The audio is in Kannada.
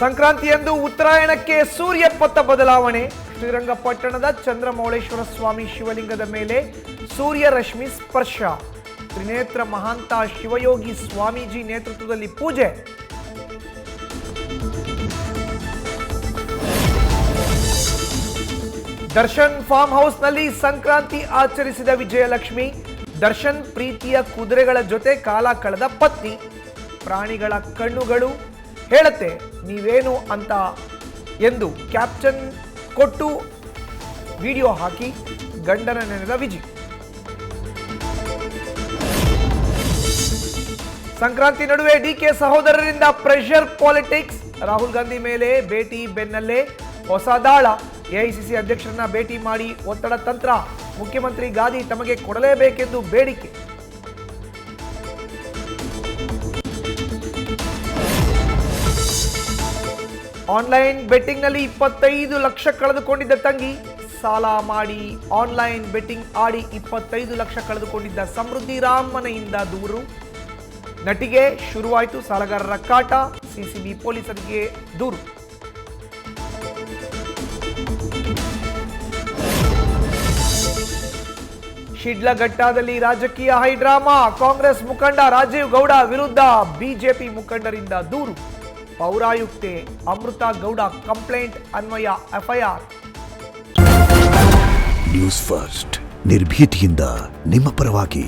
ಸಂಕ್ರಾಂತಿಯಂದು ಉತ್ತರಾಯಣಕ್ಕೆ ಸೂರ್ಯ ಪಥ ಬದಲಾವಣೆ. ಶ್ರೀರಂಗಪಟ್ಟಣದ ಚಂದ್ರಮೌಳೇಶ್ವರ ಸ್ವಾಮಿ ಶಿವಲಿಂಗದ ಮೇಲೆ ಸೂರ್ಯ ರಶ್ಮಿ ಸ್ಪರ್ಶ. ತ್ರಿನೇತ್ರ ಮಹಾಂತ ಶಿವಯೋಗಿ ಸ್ವಾಮೀಜಿ ನೇತೃತ್ವದಲ್ಲಿ ಪೂಜೆ. ದರ್ಶನ್ ಫಾರ್ಮ್ ಹೌಸ್ನಲ್ಲಿ ಸಂಕ್ರಾಂತಿ ಆಚರಿಸಿದ ವಿಜಯಲಕ್ಷ್ಮಿ. ದರ್ಶನ್ ಪ್ರೀತಿಯ ಕುದುರೆಗಳ ಜೊತೆ ಕಾಲ ಕಳೆದ ಪತ್ನಿ. ಪ್ರಾಣಿಗಳ ಕಣ್ಣುಗಳು ಹೇಳುತ್ತೆ ನೀವೇನು ಅಂತ ಎಂದು ಕ್ಯಾಪ್ಷನ್ ಕೊಟ್ಟು ವಿಡಿಯೋ ಹಾಕಿ ಗಂಡನ ನೆನೆದ ವಿಜಿ. ಸಂಕ್ರಾಂತಿ ನಡುವೆ ಡಿಕೆ ಸಹೋದರರಿಂದ ಪ್ರೆಷರ್ ಪಾಲಿಟಿಕ್ಸ್. ರಾಹುಲ್ ಗಾಂಧಿ ಮೇಲೆ ಭೇಟಿ ಬೆನ್ನಲ್ಲೇ ಹೊಸ ದಾಳ. ಎಐಸಿಸಿ ಅಧ್ಯಕ್ಷರನ್ನ ಭೇಟಿ ಮಾಡಿ ಒತ್ತಡ ತಂತ್ರ. ಮುಖ್ಯಮಂತ್ರಿ ಗಾದಿ ತಮಗೆ ಕೊಡಲೇಬೇಕೆಂದು ಬೇಡಿಕೆ. ಆನ್ಲೈನ್ ಬೆಟ್ಟಿಂಗ್ನಲ್ಲಿ 25 ಲಕ್ಷ ಕಳೆದುಕೊಂಡಿದ್ದ ತಂಗಿ. ಸಾಲ ಮಾಡಿ ಆನ್ಲೈನ್ ಬೆಟ್ಟಿಂಗ್ ಆಡಿ 25 ಲಕ್ಷ ಕಳೆದುಕೊಂಡಿದ್ದ ಸಮೃದ್ಧಿ ರಾಮನೆಯಿಂದ ದೂರು. ನಟಿಗೆ ಶುರುವಾಯಿತು ಸಾಲಗಾರರ ಕಾಟ. ಸಿಸಿಬಿ ಪೊಲೀಸರಿಗೆ ದೂರು. ಶಿಡ್ಲಘಟ್ಟದಲ್ಲಿ ರಾಜಕೀಯ ಹೈಡ್ರಾಮಾ. ಕಾಂಗ್ರೆಸ್ ಮುಖಂಡ ರಾಜೀವ್ ಗೌಡ ವಿರುದ್ಧ ಬಿಜೆಪಿ ಮುಖಂಡರಿಂದ ದೂರು. ಪೌರಾಯುಕ್ತೆ ಅಮೃತ ಗೌಡ ಕಂಪ್ಲೇಂಟ್ ಅನ್ವಯ ಎಫ್ಐಆರ್. ನ್ಯೂಸ್ ಫಸ್ಟ್ ನಿರ್ಭೀತಿಯಿಂದ ನಿಮ್ಮ ಪರವಾಗಿ.